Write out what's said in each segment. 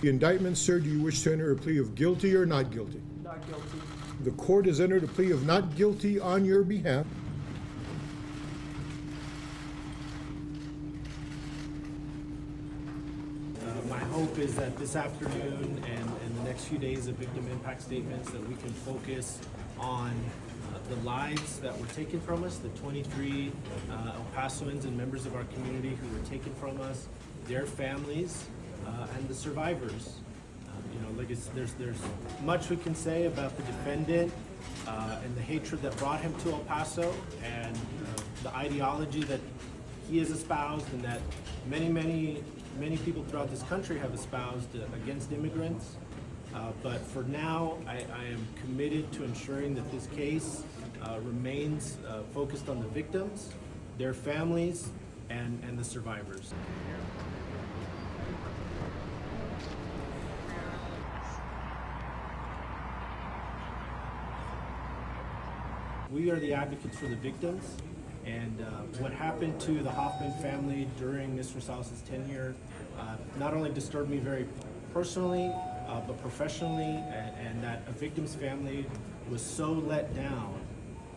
The indictment, sir, do you wish to enter a plea of guilty or not guilty? Not guilty. The court has entered a plea of not guilty on your behalf. My hope is that this afternoon and the next few days of victim impact statements that we can focus on the lives that were taken from us, the 23 Pasoans and members of our community who were taken from us, their families, and the survivors. There's much we can say about the defendant and the hatred that brought him to El Paso, and the ideology that he has espoused and that many people throughout this country have espoused against immigrants. But for now, I am committed to ensuring that this case remains focused on the victims, their families, and the survivors. We are the advocates for the victims, and what happened to the Hoffman family during Mr. Salas' tenure not only disturbed me very personally, but professionally, and that a victim's family was so let down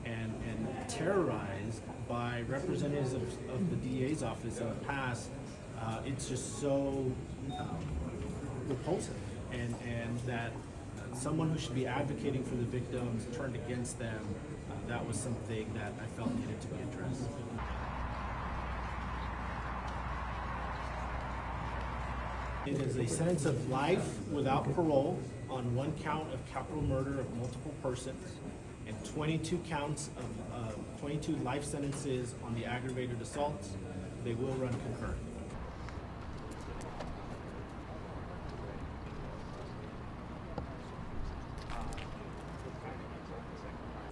and terrorized by representatives of the DA's office in the past. It's just so repulsive, and that someone who should be advocating for the victims turned against them. That was something that I felt needed to be addressed. It is a sentence of life without parole on one count of capital murder of multiple persons, and 22 counts of 22 life sentences on the aggravated assaults. They will run concurrent.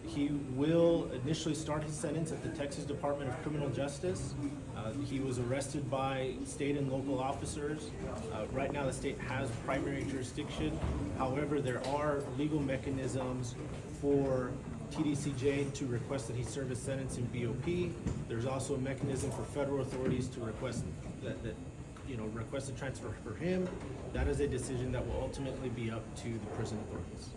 He will initially start his sentence at the Texas Department of Criminal Justice. He was arrested by state and local officers. Right now the state has primary jurisdiction. However, there are legal mechanisms for TDCJ to request that he serve his sentence in BOP. There's also a mechanism for federal authorities to request request a transfer for him. That is a decision that will ultimately be up to the prison authorities.